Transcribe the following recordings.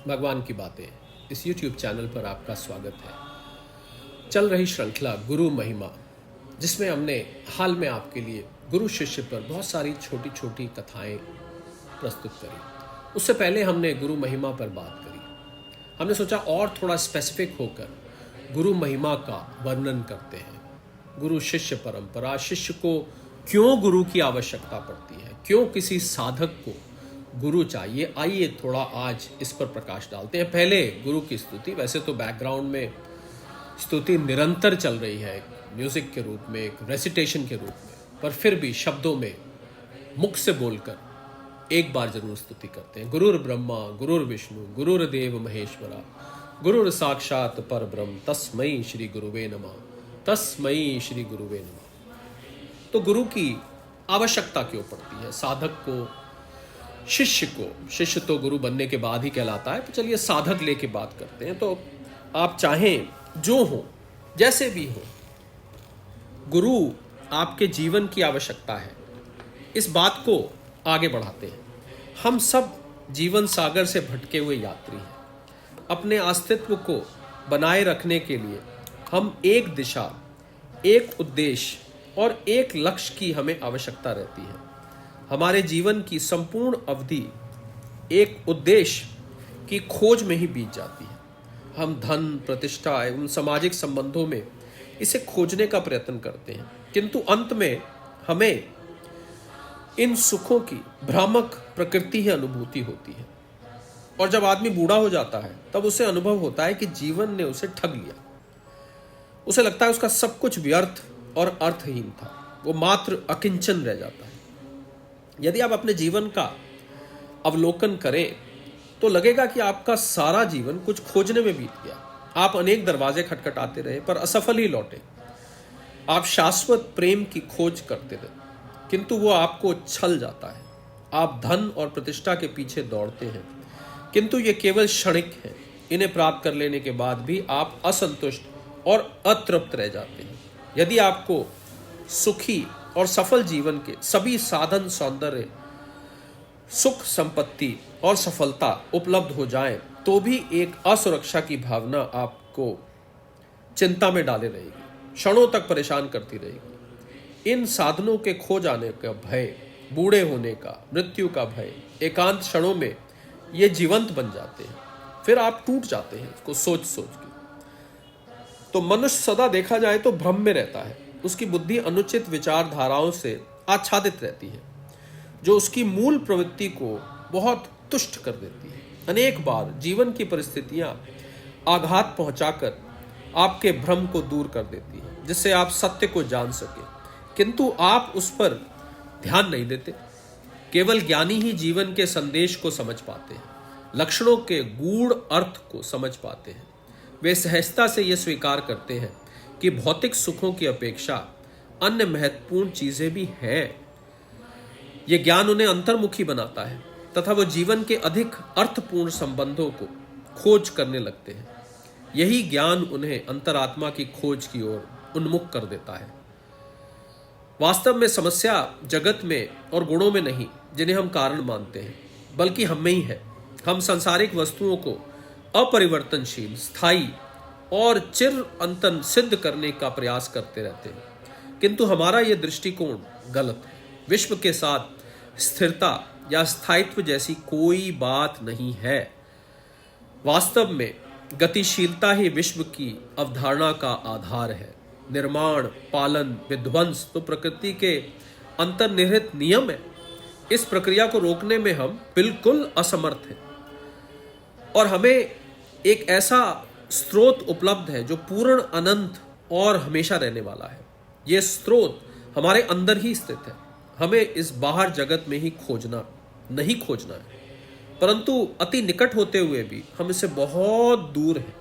भगवान की बातें इस YouTube चैनल पर आपका स्वागत है। चल रही श्रृंखला गुरु महिमा, जिसमें हमने हाल में आपके लिए गुरु शिष्य पर बहुत सारी छोटी छोटी कथाएं प्रस्तुत करी। उससे पहले हमने गुरु महिमा पर बात करी। हमने सोचा और थोड़ा स्पेसिफिक होकर गुरु महिमा का वर्णन करते हैं। गुरु शिष्य परंपरा, शिष्य को क्यों गुरु की आवश्यकता पड़ती है, क्यों किसी साधक को गुरु चाहिए। आइए थोड़ा आज इस पर प्रकाश डालते हैं। पहले गुरु की स्तुति। वैसे तो बैकग्राउंड में स्तुति निरंतर चल रही है, म्यूजिक के रूप में, एक रेसिटेशन के रूप में, पर फिर भी शब्दों में मुख से बोलकर एक बार जरूर स्तुति करते हैं। गुरुर ब्रह्मा गुरुर विष्णु गुरुर्देव महेश्वरा गुरुर साक्षात पर ब्रह्म तस्मै श्री गुरुवे नमः, तस्मै श्री गुरुवे नमः। तो गुरु की आवश्यकता क्यों पड़ती है साधक को, शिष्य को? शिष्य तो गुरु बनने के बाद ही कहलाता है। तो चलिए साधक लेके बात करते हैं। तो आप चाहें जो हो, जैसे भी हो, गुरु आपके जीवन की आवश्यकता है, इस बात को आगे बढ़ाते हैं। हम सब जीवन सागर से भटके हुए यात्री हैं। अपने अस्तित्व को बनाए रखने के लिए हम एक दिशा, एक उद्देश्य और एक लक्ष्य की हमें आवश्यकता रहती है। हमारे जीवन की संपूर्ण अवधि एक उद्देश्य की खोज में ही बीत जाती है। हम धन, प्रतिष्ठा एवं सामाजिक संबंधों में इसे खोजने का प्रयत्न करते हैं, किंतु अंत में हमें इन सुखों की भ्रामक प्रकृति ही अनुभूति होती है। और जब आदमी बूढ़ा हो जाता है तब उसे अनुभव होता है कि जीवन ने उसे ठग लिया। उसे लगता है उसका सब कुछ व्यर्थ और अर्थहीन था, वो मात्र अकिंचन रह जाता है। यदि आप अपने जीवन का अवलोकन करें तो लगेगा कि आपका सारा जीवन कुछ खोजने में बीत गया। आप अनेक दरवाजे खटखटाते रहे पर असफल ही लौटे। आप शाश्वत प्रेम की खोज करते रहे, किंतु वो आपको छल जाता है। आप धन और प्रतिष्ठा के पीछे दौड़ते हैं, किंतु ये केवल क्षणिक है। इन्हें प्राप्त कर लेने के बाद भी आप असंतुष्ट और अतृप्त रह जाते हैं। यदि आपको सुखी और सफल जीवन के सभी साधन, सौंदर्य, सुख, संपत्ति और सफलता उपलब्ध हो जाएं, तो भी एक असुरक्षा की भावना आपको चिंता में डाले रहेगी, क्षणों तक परेशान करती रहेगी। इन साधनों के खो जाने का भय, बूढ़े होने का, मृत्यु का भय, एकांत क्षणों में ये जीवंत बन जाते हैं। फिर आप टूट जाते हैं इसको सोच सोच के। तो मनुष्य सदा देखा जाए तो भ्रम में रहता है। उसकी बुद्धि अनुचित विचारधाराओं से आच्छादित रहती है, जो उसकी मूल प्रवृत्ति को बहुत तुष्ट कर देती है। अनेक बार जीवन की परिस्थितियां आघात पहुंचाकर आपके भ्रम को दूर कर देती है, जिससे आप सत्य को जान सके, किंतु आप उस पर ध्यान नहीं देते। केवल ज्ञानी ही जीवन के संदेश को समझ पाते हैं, लक्षणों के गूढ़ अर्थ को समझ पाते हैं। वे सहजता से यह स्वीकार करते हैं कि भौतिक सुखों की अपेक्षा अन्य महत्वपूर्ण चीजें भी हैं। यह ज्ञान उन्हें अंतर्मुखी बनाता है तथा वो जीवन के अधिक अर्थपूर्ण संबंधों को खोज करने लगते हैं। यही ज्ञान उन्हें अंतरात्मा की खोज की ओर उन्मुख कर देता है। वास्तव में समस्या जगत में और गुणों में नहीं, जिन्हें हम कारण मानते हैं, बल्कि हम में ही है। हम सांसारिक वस्तुओं को अपरिवर्तनशील, स्थायी और चिरंतन सिद्ध करने का प्रयास करते रहते हैं, किंतु हमारा यह दृष्टिकोण गलत है। विश्व के साथ स्थिरता या स्थायित्व जैसी कोई बात नहीं है। वास्तव में गतिशीलता ही विश्व की अवधारणा का आधार है। निर्माण, पालन, विध्वंस तो प्रकृति के अंतर्निहित नियम है। इस प्रक्रिया को रोकने में हम बिल्कुल असमर्थ हैं, और हमें एक ऐसा स्रोत उपलब्ध है जो पूर्ण, अनंत और हमेशा रहने वाला है। यह स्रोत हमारे अंदर ही स्थित है। हमें इस बाहर जगत में ही नहीं खोजना है, परंतु अति निकट होते हुए भी हम इससे बहुत दूर हैं।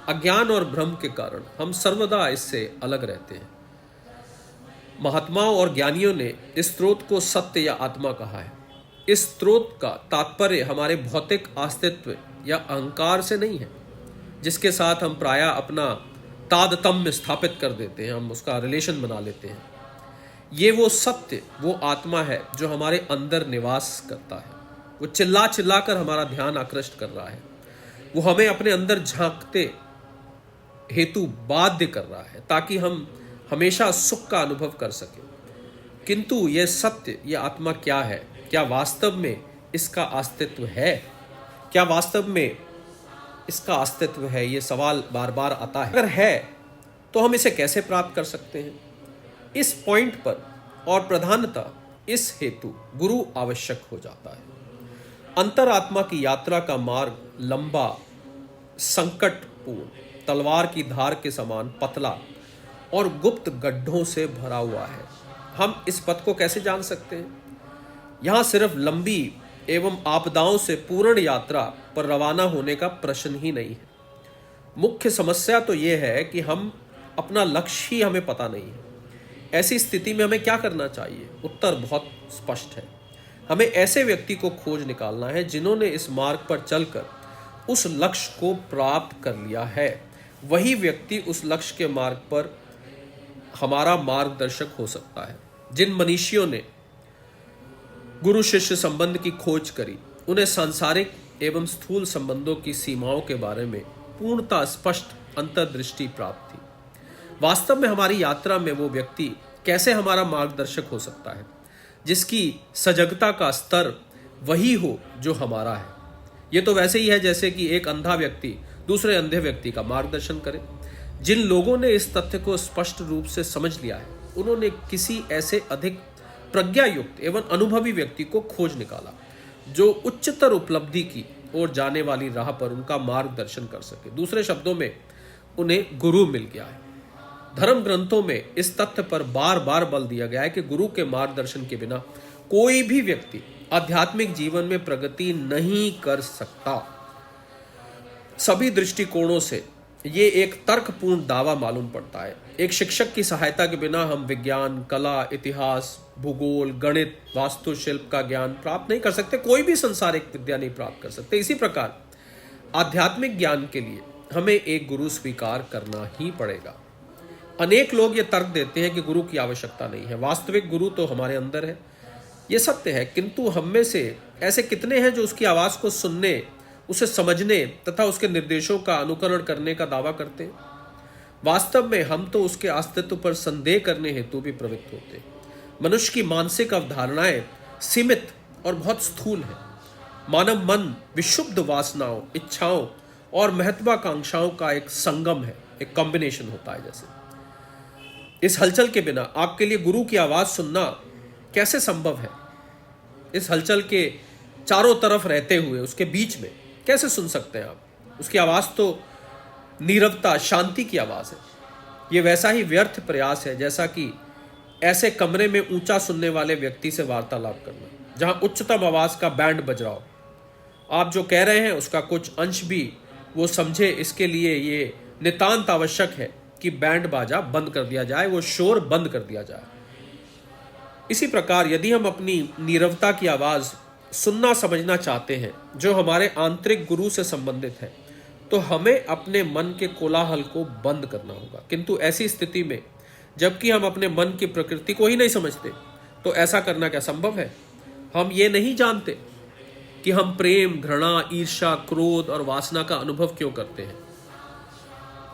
अज्ञान और भ्रम के कारण हम सर्वदा इससे अलग रहते हैं। महात्माओं और ज्ञानियों ने इस स्रोत को सत्य या आत्मा कहा है। इस स्रोत का तात्पर्य हमारे भौतिक अस्तित्व या अहंकार से नहीं है, जिसके साथ हम प्रायः अपना तादात्म्य स्थापित कर देते हैं, हम उसका रिलेशन बना लेते हैं। ये वो सत्य, वो आत्मा है जो हमारे अंदर निवास करता है। वो चिल्ला चिल्ला कर हमारा ध्यान आकृष्ट कर रहा है। वो हमें अपने अंदर झांकते हेतु बाध्य कर रहा है ताकि हम हमेशा सुख का अनुभव कर सकें। किंतु यह सत्य, यह आत्मा क्या है? क्या वास्तव में इसका अस्तित्व है? क्या वास्तव में इसका अस्तित्व है? यह सवाल बार बार आता है। अगर है तो हम इसे कैसे प्राप्त कर सकते हैं? इस पॉइंट पर और प्रधानतः इस हेतु गुरु आवश्यक हो जाता है। अंतरात्मा की यात्रा का मार्ग लंबा, संकटपूर्ण, तलवार की धार के समान पतला और गुप्त गड्ढों से भरा हुआ है। हम इस पथ को कैसे जान सकते हैं? यहाँ सिर्फ लंबी एवं आपदाओं से पूर्ण यात्रा पर रवाना होने का प्रश्न ही नहीं है। मुख्य समस्या तो यह है कि हम अपना लक्ष्य ही हमें पता नहीं है। ऐसी स्थिति में हमें क्या करना चाहिए? उत्तर बहुत स्पष्ट है। हमें ऐसे व्यक्ति को खोज निकालना है जिन्होंने इस मार्ग पर चलकर उस लक्ष्य को प्राप्त कर लिया है। वही व्यक्ति उस लक्ष्य के मार्ग पर हमारा मार्गदर्शक हो सकता है। जिन मनीषियों ने गुरु शिष्य संबंध की खोज करी, उन्हें सांसारिक एवं स्थूल संबंधों की सीमाओं के बारे में पूर्णतः स्पष्ट अंतर्दृष्टि प्राप्त थी। वास्तव में हमारी यात्रा में वो व्यक्ति कैसे हमारा मार्गदर्शक हो सकता है, जिसकी सजगता का स्तर वही हो जो हमारा है। ये तो वैसे ही है जैसे कि एक अंधा व्यक्ति दूसरे अंधे व्यक्ति का मार्गदर्शन करे। जिन लोगों ने इस तथ्य को स्पष्ट रूप से समझ लिया है, उन्होंने किसी ऐसे अधिक प्रज्ञायुक्त एवं अनुभवी व्यक्ति को खोज निकाला जो उच्चतर उपलब्धि की ओर जाने वाली राह पर उनका मार्गदर्शन कर सके। दूसरे शब्दों में उन्हें गुरु मिल गया है। धर्म ग्रंथों में इस तथ्य पर बार बार बल दिया गया है कि गुरु के मार्गदर्शन के बिना कोई भी व्यक्ति आध्यात्मिक जीवन में प्रगति नहीं कर सकता। सभी दृष्टिकोणों से ये एक तर्कपूर्ण दावा मालूम पड़ता है। एक शिक्षक की सहायता के बिना हम विज्ञान, कला, इतिहास, भूगोल, गणित, वास्तुशिल्प का ज्ञान प्राप्त नहीं कर सकते। कोई भी संसारिक विद्या नहीं प्राप्त कर सकते। इसी प्रकार आध्यात्मिक ज्ञान के लिए हमें एक गुरु स्वीकार करना ही पड़ेगा। अनेक लोग ये तर्क देते हैं कि गुरु की आवश्यकता नहीं है। वास्तविक गुरु तो हमारे अंदर है, ये सत्य है। किंतु हम में से ऐसे कितने हैं जो उसकी आवाज़ को सुनने, उसे समझने तथा उसके निर्देशों का अनुकरण करने का दावा करते हैं? वास्तव में हम तो उसके अस्तित्व पर संदेह करने हेतु भी प्रवृत्त होते हैं। मनुष्य की मानसिक अवधारणाएं सीमित और बहुत स्थूल है। मानव मन विशुद्ध वासनाओं, इच्छाओं और महत्वाकांक्षाओं का एक संगम है, एक कॉम्बिनेशन होता है। जैसे इस हलचल के बिना आपके लिए गुरु की आवाज़ सुनना कैसे संभव है? इस हलचल के चारों तरफ रहते हुए उसके बीच में कैसे सुन सकते हैं आप? उसकी आवाज़ तो नीरवता, शांति की आवाज़ है। ये वैसा ही व्यर्थ प्रयास है जैसा कि ऐसे कमरे में ऊंचा सुनने वाले व्यक्ति से वार्तालाप करना जहां उच्चतम आवाज़ का बैंड बज रहा हो। आप जो कह रहे हैं उसका कुछ अंश भी वो समझे, इसके लिए ये नितांत आवश्यक है कि बैंड बाजा बंद कर दिया जाए, वो शोर बंद कर दिया जाए। इसी प्रकार यदि हम अपनी नीरवता की आवाज़ सुनना समझना चाहते हैं जो हमारे आंतरिक गुरु से संबंधित है, तो हमें अपने मन के कोलाहल को बंद करना होगा। किंतु ऐसी स्थिति में जबकि हम अपने मन की प्रकृति को ही नहीं समझते, तो ऐसा करना क्या संभव है? हम ये नहीं जानते कि हम प्रेम, घृणा, ईर्ष्या, क्रोध और वासना का अनुभव क्यों करते हैं।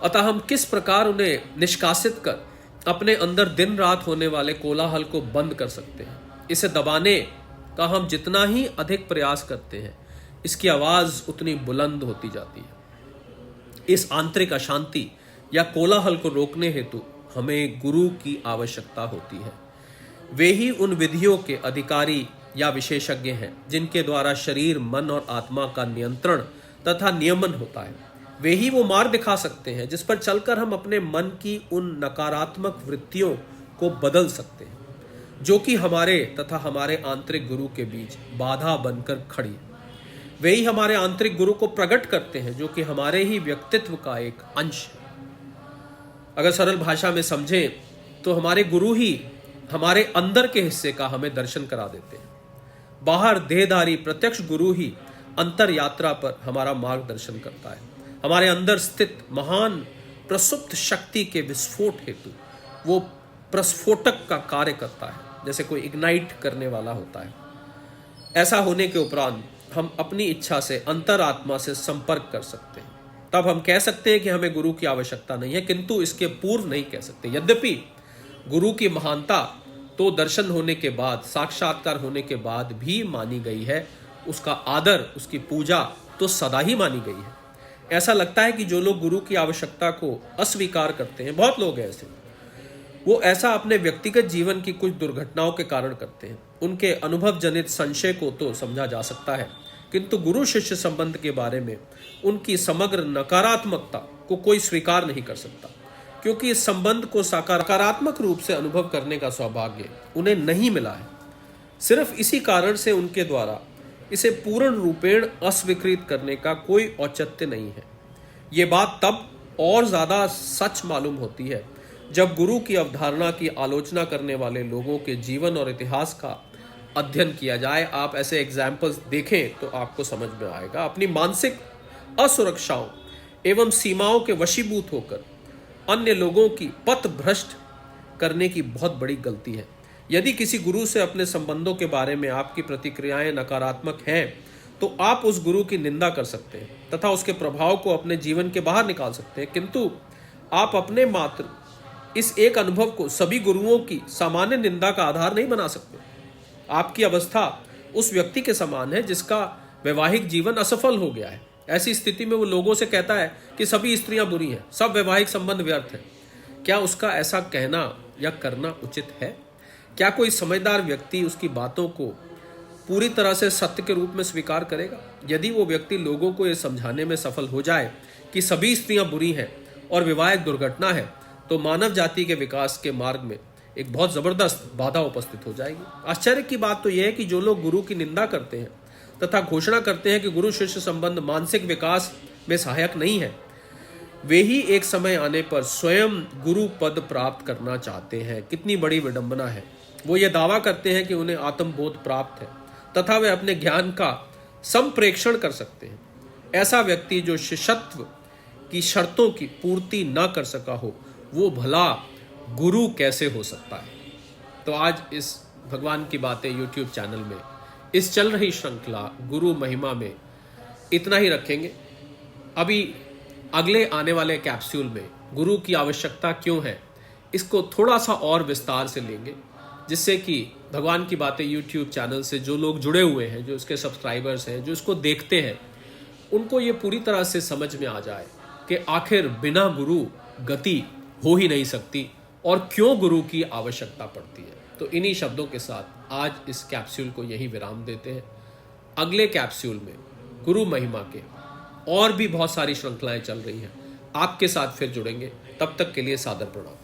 अतः हम किस प्रकार उन्हें निष्कासित कर अपने अंदर दिन रात होने वाले कोलाहल को बंद कर सकते हैं। इसे दबाने का हम जितना ही अधिक प्रयास करते हैं, इसकी आवाज़ उतनी बुलंद होती जाती है। इस आंतरिक अशांति या कोलाहल को रोकने हेतु हमें गुरु की आवश्यकता होती है। वे ही उन विधियों के अधिकारी या विशेषज्ञ हैं जिनके द्वारा शरीर, मन और आत्मा का नियंत्रण तथा नियमन होता है। वे ही वो मार्ग दिखा सकते हैं जिस पर चलकर हम अपने मन की उन नकारात्मक वृत्तियों को बदल सकते हैं जो कि हमारे तथा हमारे आंतरिक गुरु के बीच बाधा बनकर खड़ी है। वे ही हमारे आंतरिक गुरु को प्रकट करते हैं जो कि हमारे ही व्यक्तित्व का एक अंश है। अगर सरल भाषा में समझें तो हमारे गुरु ही हमारे अंदर के हिस्से का हमें दर्शन करा देते हैं। बाहर देहधारी प्रत्यक्ष गुरु ही अंतर यात्रा पर हमारा मार्गदर्शन करता है। हमारे अंदर स्थित महान प्रसुप्त शक्ति के विस्फोट हेतु वो प्रस्फोटक का कार्य करता है, जैसे कोई इग्नाइट करने वाला होता है। ऐसा होने के उपरांत हम अपनी इच्छा से अंतरात्मा से संपर्क कर सकते हैं, तब हम कह सकते हैं कि हमें गुरु की आवश्यकता नहीं है, किंतु इसके पूर्व नहीं कह सकते। यद्यपि गुरु की महानता तो दर्शन होने के बाद, साक्षात्कार होने के बाद भी मानी गई है, उसका आदर, उसकी पूजा तो सदा ही मानी गई है। ऐसा लगता है कि जो लोग गुरु की आवश्यकता को अस्वीकार करते हैं, बहुत लोग हैं ऐसे, वो ऐसा अपने व्यक्तिगत जीवन की कुछ दुर्घटनाओं के कारण करते हैं। उनके अनुभव जनित संशय को तो समझा जा सकता है, किंतु गुरु शिष्य संबंध के बारे में उनकी समग्र नकारात्मकता को कोई स्वीकार नहीं कर सकता, क्योंकि इस संबंध को सकारात्मक रूप से अनुभव करने का सौभाग्य उन्हें नहीं मिला है। सिर्फ इसी कारण से उनके द्वारा इसे पूर्ण रूपेण अस्वीकृत करने का कोई औचित्य नहीं है। ये बात तब और ज़्यादा सच मालूम होती है जब गुरु की अवधारणा की आलोचना करने वाले लोगों के जीवन और इतिहास का अध्ययन किया जाए। आप ऐसे एग्जाम्पल्स देखें तो आपको समझ में आएगा। अपनी मानसिक असुरक्षाओं एवं सीमाओं के वशीभूत होकर अन्य लोगों की पथ भ्रष्ट करने की बहुत बड़ी गलती है। यदि किसी गुरु से अपने संबंधों के बारे में आपकी प्रतिक्रियाएं नकारात्मक हैं, तो आप उस गुरु की निंदा कर सकते हैं तथा उसके प्रभाव को अपने जीवन के बाहर निकाल सकते हैं, किंतु आप अपने मात्र इस एक अनुभव को सभी गुरुओं की सामान्य निंदा का आधार नहीं बना सकते। आपकी अवस्था उस व्यक्ति के समान है जिसका वैवाहिक जीवन असफल हो गया है। ऐसी स्थिति में वो लोगों से कहता है कि सभी स्त्रियां बुरी हैं, सब वैवाहिक संबंध व्यर्थ हैं। क्या उसका ऐसा कहना या करना उचित है? क्या कोई समझदार व्यक्ति उसकी बातों को पूरी तरह से सत्य के रूप में स्वीकार करेगा? यदि वो व्यक्ति लोगों को ये समझाने में सफल हो जाए कि सभी स्त्रियां बुरी हैं और विवाह एक दुर्घटना है, तो मानव जाति के विकास के मार्ग में एक बहुत ज़बरदस्त बाधा उपस्थित हो जाएगी। आश्चर्य की बात तो यह है कि जो लोग गुरु की निंदा करते हैं तथा घोषणा करते हैं कि गुरु शिष्य संबंध मानसिक विकास में सहायक नहीं है, वे ही एक समय आने पर स्वयं गुरु पद प्राप्त करना चाहते हैं। कितनी बड़ी विडंबना है। वो ये दावा करते हैं कि उन्हें आत्मबोध प्राप्त है तथा वे अपने ज्ञान का संप्रेक्षण कर सकते हैं। ऐसा व्यक्ति जो शिष्यत्व की शर्तों की पूर्ति न कर सका हो, वो भला गुरु कैसे हो सकता है? तो आज इस भगवान की बातें यूट्यूब चैनल में इस चल रही श्रृंखला गुरु महिमा में इतना ही रखेंगे। अभी अगले आने वाले कैप्सूल में गुरु की आवश्यकता क्यों है, इसको थोड़ा सा और विस्तार से लेंगे, जिससे कि भगवान की बातें यूट्यूब चैनल से जो लोग जुड़े हुए हैं, जो इसके सब्सक्राइबर्स हैं, जो इसको देखते हैं, उनको ये पूरी तरह से समझ में आ जाए कि आखिर बिना गुरु गति हो ही नहीं सकती और क्यों गुरु की आवश्यकता पड़ती है। तो इन्हीं शब्दों के साथ आज इस कैप्सूल को यही विराम देते हैं। अगले कैप्सूल में गुरु महिमा के और भी बहुत सारी श्रृंखलाएं चल रही हैं, आपके साथ फिर जुड़ेंगे। तब तक के लिए सादर प्रणाम।